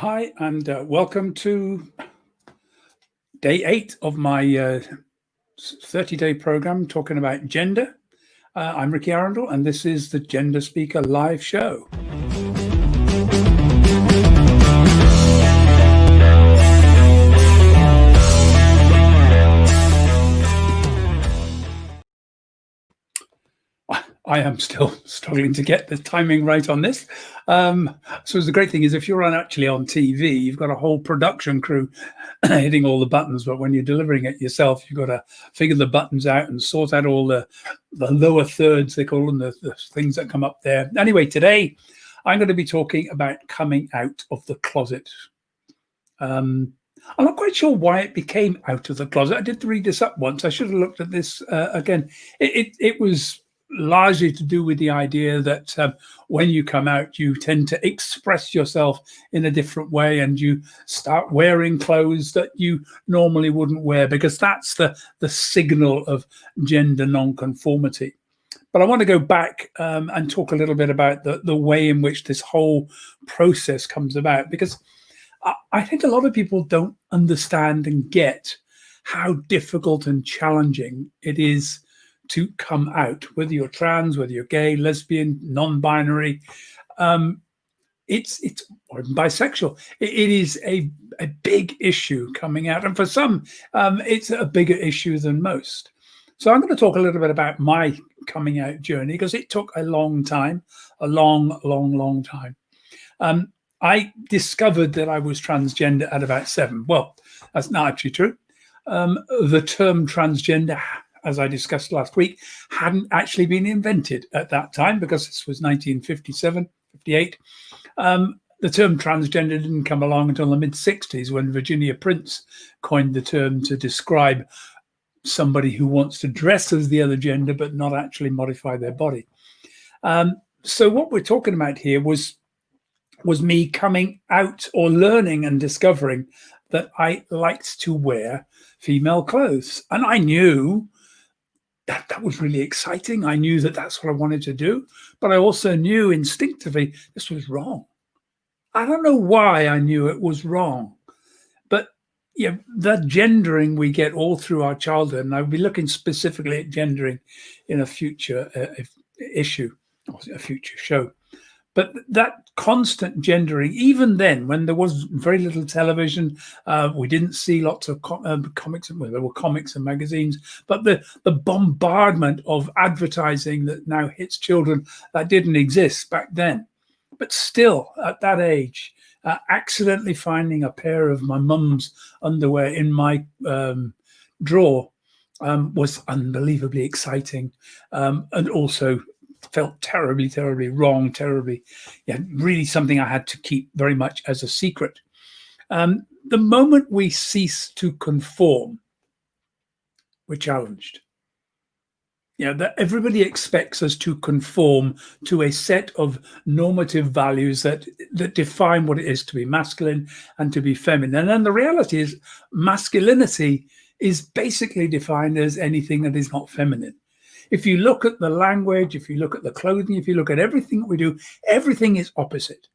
Hi, and welcome to day 8 of my 30-day program talking about gender. I'm Rikki Arundel, and this is the GenderSpeaker live show. I am still struggling to get the timing right on this. So the great thing is if you're actually on TV, you've got a whole production crew hitting all the buttons, but when you're delivering it yourself, you've got to figure the buttons out and sort out all the lower thirds, they call them, the things that come up there. Anyway, today I'm going to be talking about coming out of the closet. I'm not quite sure why it became out of the closet. I did read this up once. I should have looked at this again. It was largely to do with the idea that when you come out, you tend to express yourself in a different way, and you start wearing clothes that you normally wouldn't wear, because that's the signal of gender nonconformity. But I want to go back and talk a little bit about the way in which this whole process comes about, because I think a lot of people don't understand and get how difficult and challenging it is to come out, whether you're trans, whether you're gay, lesbian, non-binary, it's or bisexual. It is a big issue coming out, and for some, it's a bigger issue than most. So I'm going to talk a little bit about my coming out journey, because it took a long time, a long time. I discovered that I was transgender at about 7. Well, that's not actually true. The term transgender, as I discussed last week, hadn't actually been invented at that time, because this was 1957, 58. The term transgender didn't come along until the mid-60s, when Virginia Prince coined the term to describe somebody who wants to dress as the other gender but not actually modify their body. So what we're talking about here was me coming out, or learning and discovering that I liked to wear female clothes. And I knew that was really exciting. I knew that that's what I wanted to do, but I also knew instinctively this was wrong. I don't know why I knew it was wrong, but yeah, the gendering we get all through our childhood, and I'll be looking specifically at gendering in a future issue, or a future show. But that constant gendering, even then, when there was very little television, we didn't see lots of comics. Well, there were comics and magazines, but the bombardment of advertising that now hits children, that didn't exist back then. But still, at that age, accidentally finding a pair of my mum's underwear in my drawer was unbelievably exciting, and also felt terribly wrong, really something I had to keep very much as a secret. The moment we cease to conform, we're challenged. That everybody expects us to conform to a set of normative values that define what it is to be masculine and to be feminine. And then the reality is, masculinity is basically defined as anything that is not feminine. If you look at the language, if you look at the clothing, if you look at everything that we do, everything is opposite.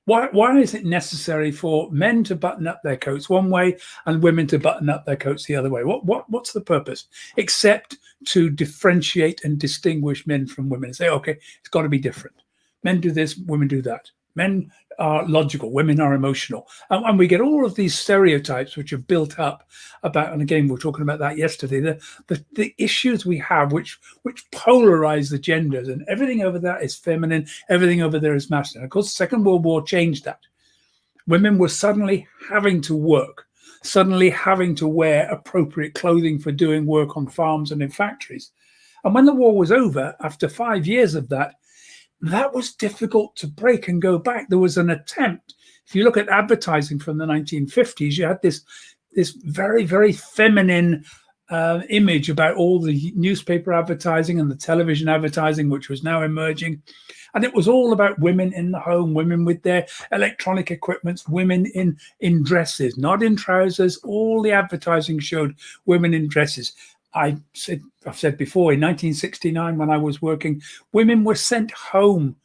Why is it necessary for men to button up their coats one way and women to button up their coats the other way? What's the purpose? Except to differentiate and distinguish men from women and say, okay, it's got to be different. Men do this, women do that. Men are logical, women are emotional. And we get all of these stereotypes which are built up about, and again, we were talking about that yesterday, the issues we have which polarize the genders, and everything over there is feminine, everything over there is masculine. Of course, the Second World War changed that. Women were suddenly having to work, suddenly having to wear appropriate clothing for doing work on farms and in factories. And when the war was over, after 5 years of that was difficult to break and go back. There was an attempt. If you look at advertising from the 1950s, you had this very feminine image about all the newspaper advertising and the television advertising, which was now emerging. And it was all about women in the home, women with their electronic equipments, women in dresses, not in trousers. All the advertising showed women in dresses. I've said before, in 1969, when I was working, women were sent home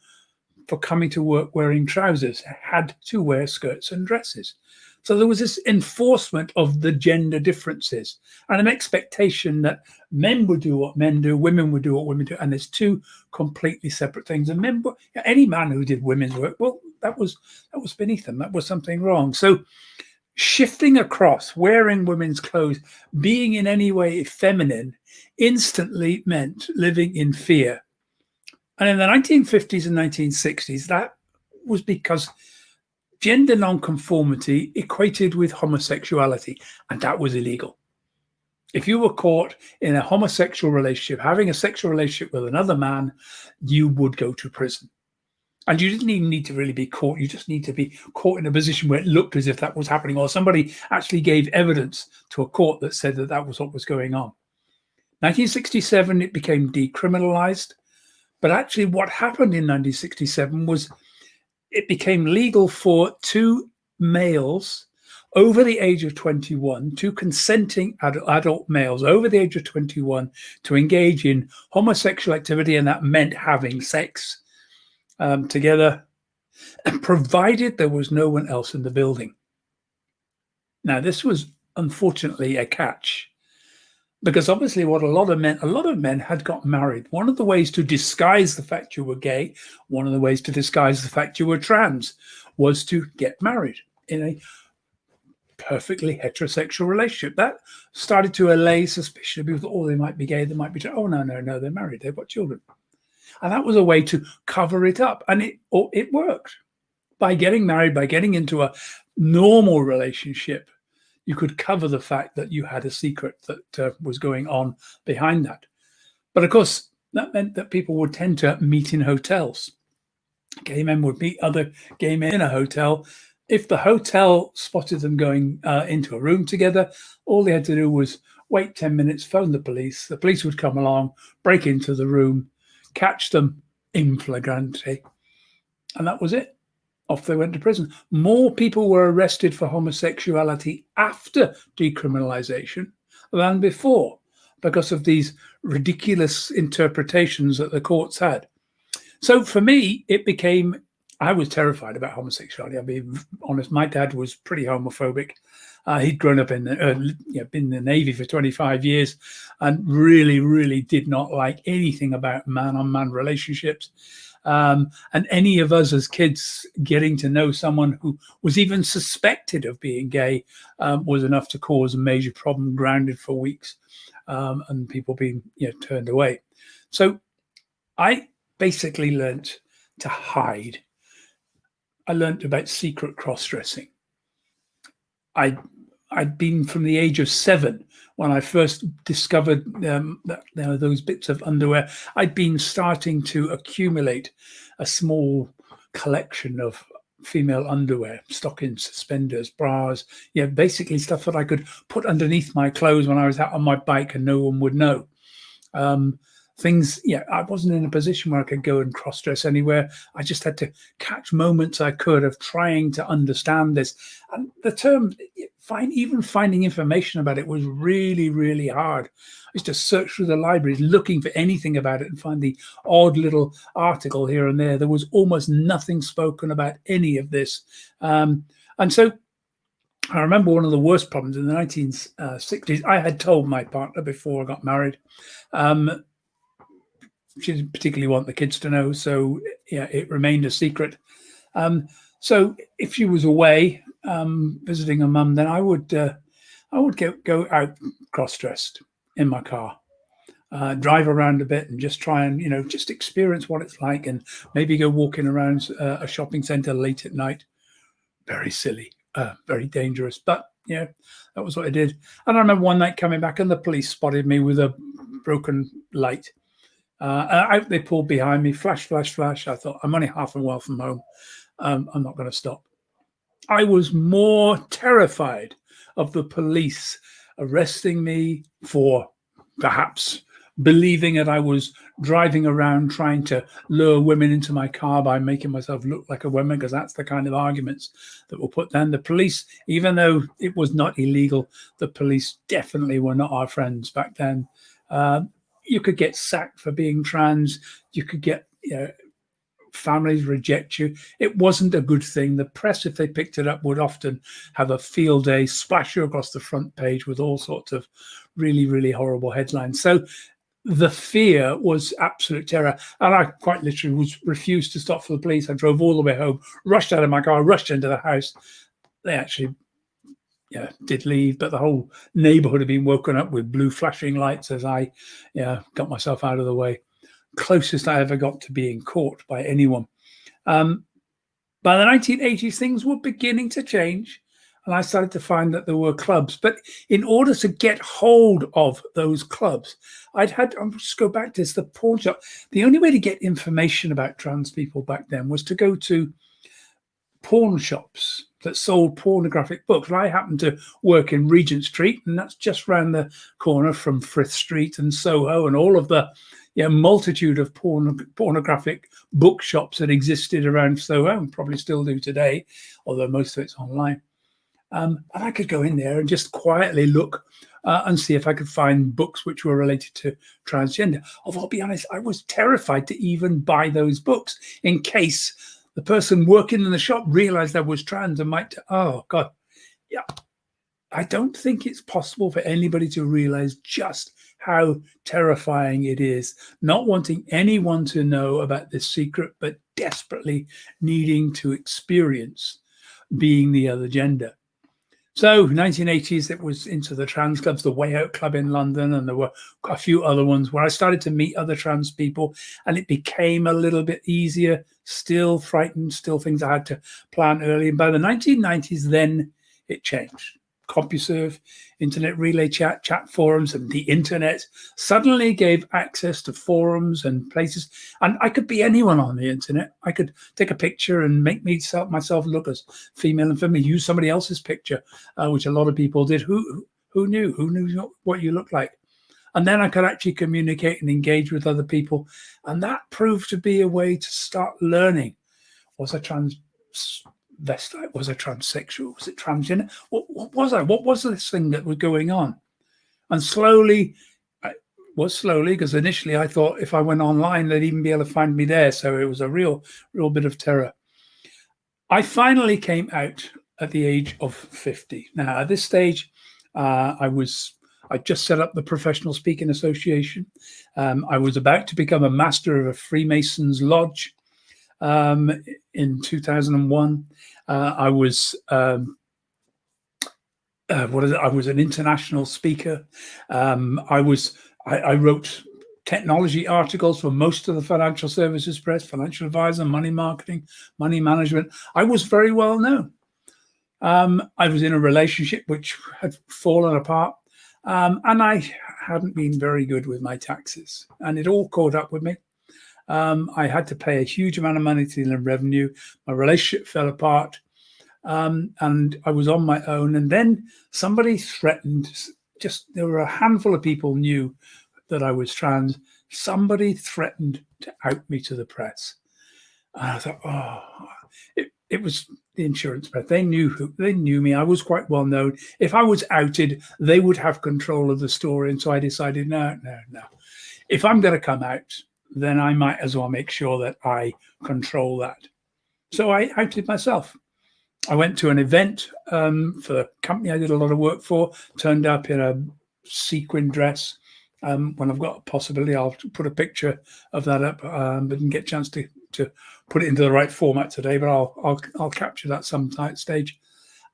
for coming to work wearing trousers had to wear skirts and dresses. So there was this enforcement of the gender differences and an expectation that men would do what men do, women would do what women do, and there's two completely separate things. And men, any man who did women's work, well, that was beneath them. That was something wrong. So shifting across, wearing women's clothes, being in any way feminine, instantly meant living in fear. And in the 1950s and 1960s, that was because gender nonconformity equated with homosexuality, and that was illegal. If you were caught in a homosexual relationship, having a sexual relationship with another man, you would go to prison. And you didn't even need to really be caught. You just need to be caught in a position where it looked as if that was happening, or somebody actually gave evidence to a court that said that that was what was going on. 1967, it became decriminalized. But actually what happened in 1967 was it became legal for two males over the age of 21, two consenting adult males over the age of 21 to engage in homosexual activity, and that meant having sex together, provided there was no one else in the building. Now, this was unfortunately a catch, because obviously what a lot of men had got married. One of the ways to disguise the fact you were gay, one of the ways to disguise the fact you were trans, was to get married in a perfectly heterosexual relationship. That started to allay suspicion. People thought, oh, they might be gay, they might be trans. Oh, no, they're married, they've got children. And that was a way to cover it up. And it worked. By getting married, by getting into a normal relationship, you could cover the fact that you had a secret that was going on behind that. But of course, that meant that people would tend to meet in hotels. Gay men would meet other gay men in a hotel. If the hotel spotted them going into a room together, all they had to do was wait 10 minutes, phone the police. The police would come along, break into the room, catch them in flagrante, and that was it. Off they went to prison. More people were arrested for homosexuality after decriminalization than before, because of these ridiculous interpretations that the courts had. So for me, I was terrified about homosexuality. I'll be honest, my dad was pretty homophobic. He'd grown up been in the Navy for 25 years and really, really did not like anything about man-on-man relationships. And any of us as kids getting to know someone who was even suspected of being gay was enough to cause a major problem, grounded for weeks, and people being turned away. So I basically learnt to hide. I learnt about secret cross-dressing. I'd been from the age of 7 when I first discovered that those bits of underwear. I'd been starting to accumulate a small collection of female underwear, stockings, suspenders, bras, basically stuff that I could put underneath my clothes when I was out on my bike and no one would know. I wasn't in a position where I could go and cross-dress anywhere. I just had to catch moments I could of trying to understand this. And the term, even finding information about it was really, really hard. I used to search through the libraries looking for anything about it and find the odd little article here and there. There was almost nothing spoken about any of this. And so I remember one of the worst problems in the 1960s. I had told my partner before I got married, she didn't particularly want the kids to know, so it remained a secret. So if she was away visiting her mum, then I would go out cross-dressed in my car, drive around a bit, and just try and just experience what it's like, and maybe go walking around a shopping centre late at night. Very silly, very dangerous, but that was what I did. And I remember one night coming back, and the police spotted me with a broken light. Out they pulled behind me, flash, flash, flash. I thought, I'm only half a mile from home. I'm not going to stop. I was more terrified of the police arresting me for perhaps believing that I was driving around trying to lure women into my car by making myself look like a woman, because that's the kind of arguments that were put down. The police, even though it was not illegal, the police definitely were not our friends back then. You could get sacked for being trans. You could get families reject you. It wasn't a good thing. The press, if they picked it up, would often have a field day, splash you across the front page with all sorts of really, really horrible headlines. So the fear was absolute terror. And I quite literally refused to stop for the police. I drove all the way home, rushed out of my car, rushed into the house. They actually did leave, but the whole neighborhood had been woken up with blue flashing lights as I got myself out of the way. Closest I ever got to being caught by anyone. By the 1980s, things were beginning to change, and I started to find that there were clubs. But in order to get hold of those clubs, I'll just go back to this, the pawn shop. The only way to get information about trans people back then was to go to pawn shops that sold pornographic books. And I happened to work in Regent Street, and that's just round the corner from Frith Street and Soho and all of the multitude of pornographic bookshops that existed around Soho and probably still do today, although most of it's online. And I could go in there and just quietly look and see if I could find books which were related to transgender. Although I'll be honest, I was terrified to even buy those books in case the person working in the shop realized I was trans and might, oh God. Yeah, I don't think it's possible for anybody to realize just how terrifying it is, not wanting anyone to know about this secret, but desperately needing to experience being the other gender. So 1980s, it was into the trans clubs, the Way Out Club in London, and there were a few other ones where I started to meet other trans people, and it became a little bit easier, still frightened, still things I had to plan early. And by the 1990s, then it changed. CompuServe, internet relay chat forums, and the internet suddenly gave access to forums and places. And I could be anyone on the internet. I could take a picture and make myself look as female and feminine, use somebody else's picture, which a lot of people did. Who knew? Who knew what you looked like? And then I could actually communicate and engage with other people. And that proved to be a way to start learning. Was I transvestite? Was I transsexual? Was it transgender? What was I? What was this thing that was going on? And slowly, because initially I thought if I went online, they'd even be able to find me there. So it was a real bit of terror. I finally came out at the age of 50. Now, at this stage, I just set up the Professional Speaking Association. I was about to become a master of a Freemasons Lodge in 2001. I was an international speaker. I wrote technology articles for most of the financial services press, financial advisor, money marketing, money management. I was very well known. I was in a relationship which had fallen apart, and I hadn't been very good with my taxes, and it all caught up with me. I had to pay a huge amount of money to the Inland Revenue. My relationship fell apart, and I was on my own. And then somebody threatened, there were a handful of people knew that I was trans. Somebody threatened to out me to the press. And I thought, it was the insurance press. They knew me. I was quite well known. If I was outed, they would have control of the story. And so I decided, no. If I'm going to come out, then I might as well make sure that I control that. So I outed myself. I went to an event for a company I did a lot of work for, turned up in a sequin dress. When I've got a possibility, I'll put a picture of that up, but didn't get a chance to put it into the right format today, but I'll capture that some stage.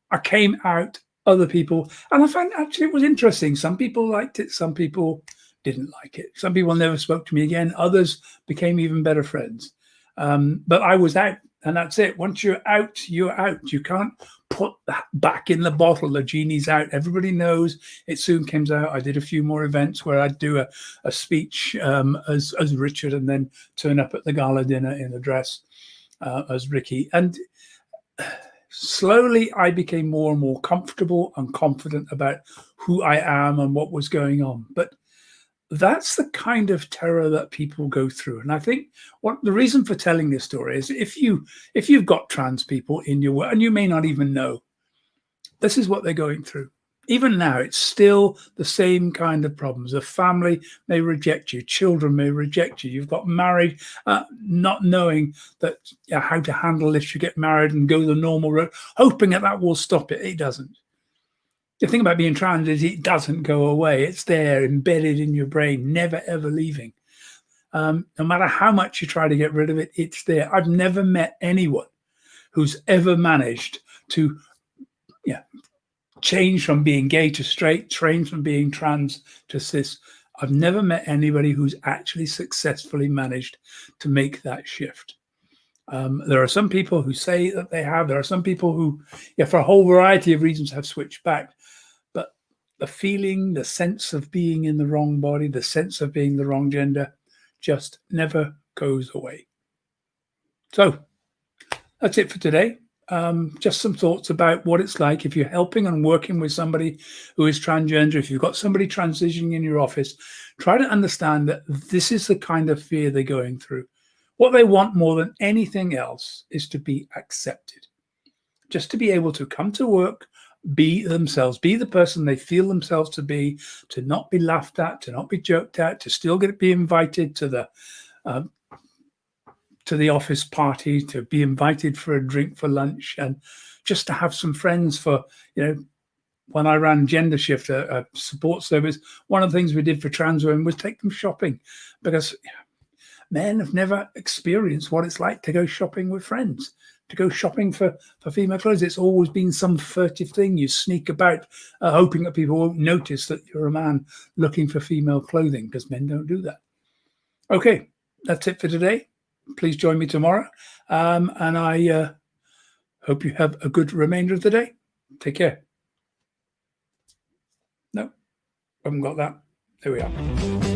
I came out, other people, and I found actually it was interesting. Some people liked it, some people didn't like it. Some people never spoke to me again. Others became even better friends. But I was out, and that's it. Once you're out, you're out. You can't put that back in the bottle. The genie's out. Everybody knows. It soon comes out. I did a few more events where I'd do a speech as Richard, and then turn up at the gala dinner in a dress as Rikki. And slowly I became more and more comfortable and confident about who I am and what was going on. But that's the kind of terror that people go through. And I think what the reason for telling this story is if you've got trans people in your work, and you may not even know, this is what they're going through. Even now, it's still the same kind of problems. A family may reject you, children may reject you. You've got married, not knowing that how to handle if you get married and go the normal route, hoping that will stop it. It doesn't. The thing about being trans is it doesn't go away. It's there, embedded in your brain, never ever leaving. No matter how much you try to get rid of it, it's there. I've never met anyone who's ever managed to change from being gay to straight, change from being trans to cis. I've never met anybody who's actually successfully managed to make that shift. There are some people who say that they have. There are some people who, for a whole variety of reasons, have switched back. But the feeling, the sense of being in the wrong body, the sense of being the wrong gender just never goes away. So that's it for today. Just some thoughts about what it's like if you're helping and working with somebody who is transgender. If you've got somebody transitioning in your office, try to understand that this is the kind of fear they're going through. What they want more than anything else is to be accepted, just to be able to come to work, be themselves, be the person they feel themselves to be, to not be laughed at, to not be joked at, to still be invited to the office party, to be invited for a drink for lunch, and just to have some friends for, when I ran Gender Shift, a support service, one of the things we did for trans women was take them shopping, because men have never experienced what it's like to go shopping with friends, to go shopping for female clothes. It's always been some furtive thing. You sneak about, hoping that people won't notice that you're a man looking for female clothing, because men don't do that. Okay, that's it for today. Please join me tomorrow. And I hope you have a good remainder of the day. Take care. No, I haven't got that. There we are.